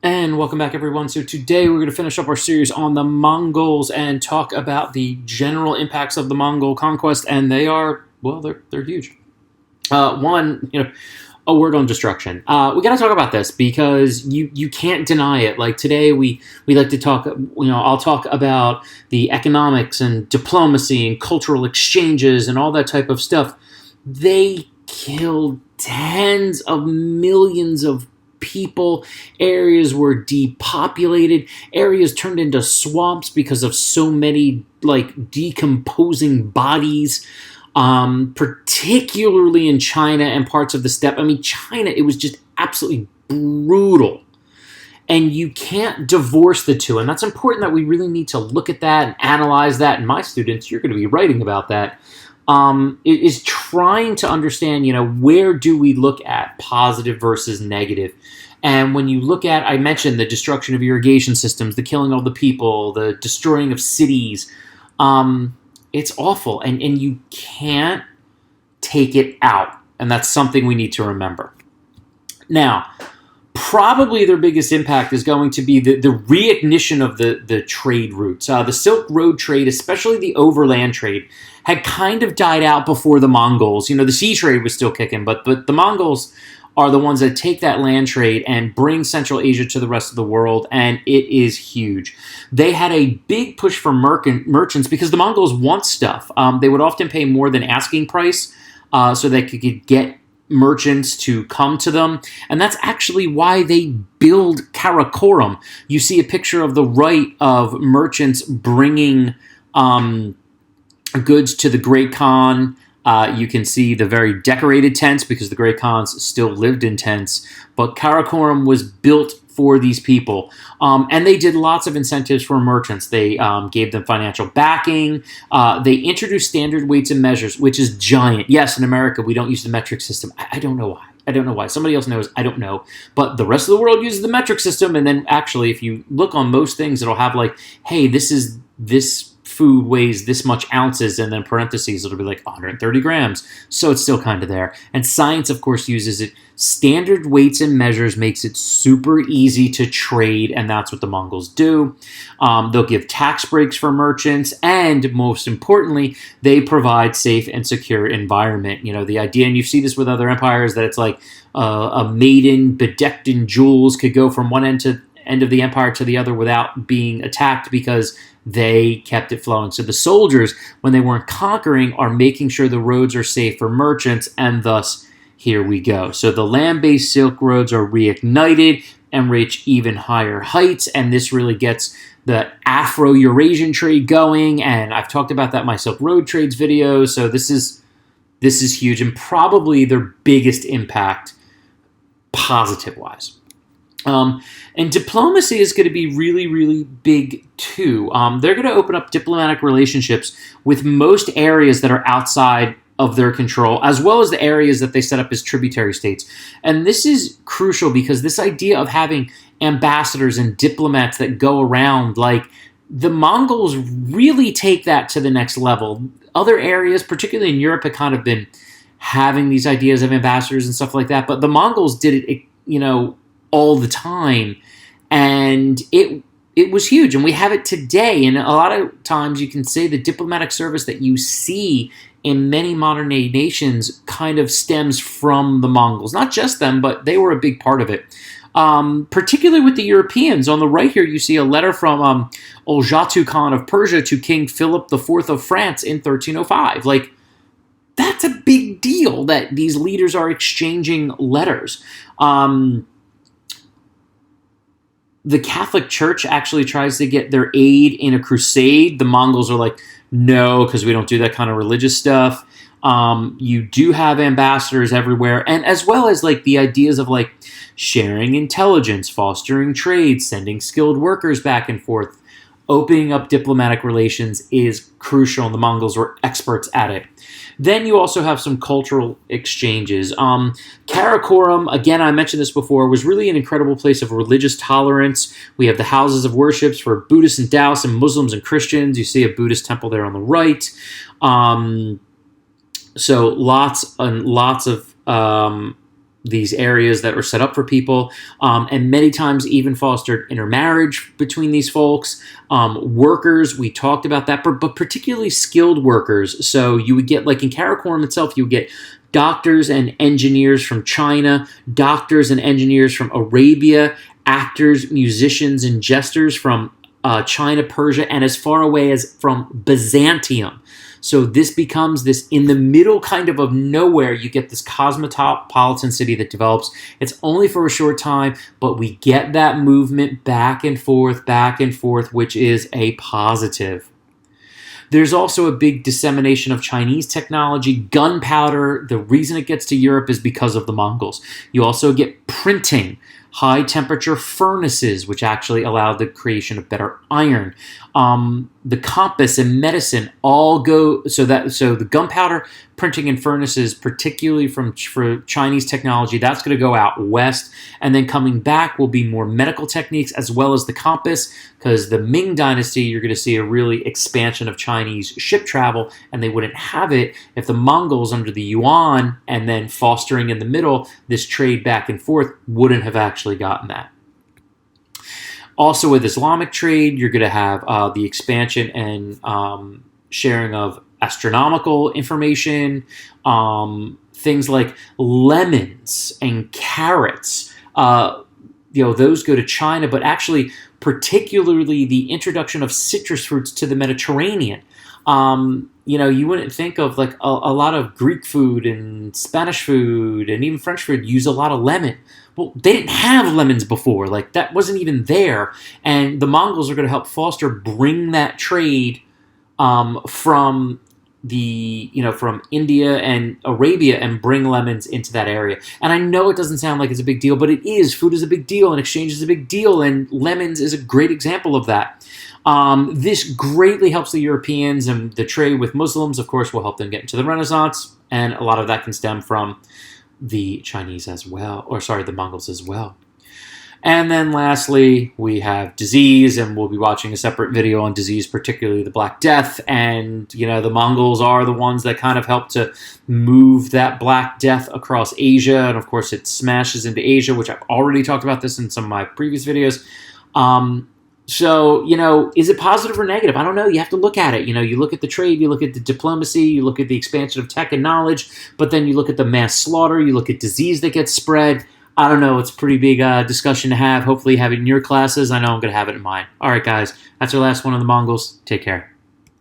And welcome back, everyone. So today we're going to finish up our series on the Mongols and talk about the general impacts of the Mongol conquest, and they are, well, they're huge. One, a word on destruction. We got to talk about this because you can't deny it. Like today, we like to talk. I'll talk about the economics and diplomacy and cultural exchanges and all that type of stuff. They killed tens of millions of people. Areas were depopulated. Areas turned into swamps because of so many decomposing bodies. Particularly in China and parts of the steppe. I mean, China, it was just absolutely brutal. And you can't divorce the two. And that's important that we really need to look at that and analyze that. And my students, you're going to be writing about that. It is trying to understand, where do we look at positive versus negative? And when you look at, I mentioned the destruction of irrigation systems, the killing of the people, the destroying of cities, it's awful. And you can't take it out. And that's something we need to remember. Now, probably their biggest impact is going to be the reignition of the trade routes. The Silk Road trade, especially the overland trade, had kind of died out before the Mongols. The sea trade was still kicking, but the Mongols are the ones that take that land trade and bring Central Asia to the rest of the world, and it is huge. They had a big push for merchants because the Mongols want stuff. They would often pay more than asking price so they could get merchants to come to them, and that's actually why they build Karakoram. You see a picture of the right of merchants bringing goods to the Great Khan. You can see the very decorated tents because the Great Khans still lived in tents. But Karakoram was built for these people. And they did lots of incentives for merchants. They gave them financial backing. They introduced standard weights and measures, which is giant. Yes, in America, we don't use the metric system. I don't know why. I don't know why. Somebody else knows. I don't know. But the rest of the world uses the metric system. And then actually, if you look on most things, it'll have hey, this food weighs this much ounces, and then parentheses, it'll be 130 grams. So it's still kind of there. And science, of course, uses it. Standard weights and measures makes it super easy to trade, and that's what the Mongols do. They'll give tax breaks for merchants, and most importantly, they provide safe and secure environment. The idea, and you see this with other empires, that it's a maiden bedecked in jewels could go from one end of the empire to the other without being attacked because they kept it flowing. So the soldiers, when they weren't conquering, are making sure the roads are safe for merchants, and thus, here we go. So the land-based Silk Roads are reignited and reach even higher heights, and this really gets the Afro-Eurasian trade going, and I've talked about that in my Silk Road trades video, so this is huge, and probably their biggest impact, positive-wise. And diplomacy is going to be really, really big too. They're going to open up diplomatic relationships with most areas that are outside of their control, as well as the areas that they set up as tributary states. And this is crucial because this idea of having ambassadors and diplomats that go around, the Mongols really take that to the next level. Other areas, particularly in Europe, have kind of been having these ideas of ambassadors and stuff like that, but the Mongols did it, all the time, and it was huge, and we have it today. And a lot of times you can say the diplomatic service that you see in many modern day nations kind of stems from the Mongols. Not just them, but they were a big part of it. Particularly with the Europeans. On the right here, you see a letter from Oljatu Khan of Persia to King Philip IV of France in 1305. That's a big deal that these leaders are exchanging letters. The Catholic Church actually tries to get their aid in a crusade. The Mongols are no, because we don't do that kind of religious stuff. You do have ambassadors everywhere, and as well as the ideas of sharing intelligence, fostering trade, sending skilled workers back and forth. Opening up diplomatic relations is crucial, and the Mongols were experts at it. Then you also have some cultural exchanges. Karakoram, again, I mentioned this before, was really an incredible place of religious tolerance. We have the houses of worships for Buddhists and Taoists and Muslims and Christians. You see a Buddhist temple there on the right. So lots and lots of these areas that were set up for people, and many times even fostered intermarriage between these folks. Workers, we talked about that, but particularly skilled workers. So you would get, like in Karakorum itself, you would get doctors and engineers from China, doctors and engineers from Arabia, actors, musicians, and jesters from China, Persia, and as far away as from Byzantium. So this becomes this, in the middle kind of nowhere, you get this cosmopolitan city that develops. It's only for a short time, but we get that movement back and forth, which is a positive. There's also a big dissemination of Chinese technology. Gunpowder, the reason it gets to Europe is because of the Mongols. You also get printing, high temperature furnaces, which actually allowed the creation of better iron. The compass and medicine all go, so the gunpowder, printing, and furnaces, particularly for Chinese technology, that's going to go out west, and then coming back will be more medical techniques as well as the compass, because the Ming Dynasty, you're going to see a really expansion of Chinese ship travel, and they wouldn't have it if the Mongols under the Yuan, and then fostering in the middle this trade back and forth, wouldn't have actually gotten that. Also with Islamic trade, you're going to have the expansion and sharing of astronomical information, things like lemons and carrots. Those go to China, but actually particularly the introduction of citrus fruits to the Mediterranean. You wouldn't think of, like, a lot of Greek food and Spanish food and even French food use a lot of lemon. Well, they didn't have lemons before. Like, that wasn't even there. And the Mongols are going to help foster, bring that trade from India and Arabia, and bring lemons into that area. And I know it doesn't sound like it's a big deal, but it is. Food is a big deal, and exchange is a big deal, and lemons is a great example of that. This greatly helps the Europeans, and the trade with Muslims, of course, will help them get into the Renaissance, and a lot of that can stem from the Chinese as well, the Mongols as well. And then lastly, we have disease, and we'll be watching a separate video on disease, particularly the Black Death. And, the Mongols are the ones that kind of help to move that Black Death across Asia. And of course, it smashes into Asia, which I've already talked about this in some of my previous videos. So, is it positive or negative? I don't know. You have to look at it. You look at the trade, you look at the diplomacy, you look at the expansion of tech and knowledge, but then you look at the mass slaughter, you look at disease that gets spread. I don't know. It's a pretty big discussion to have. Hopefully you have it in your classes. I know I'm going to have it in mine. All right, guys. That's our last one on the Mongols. Take care.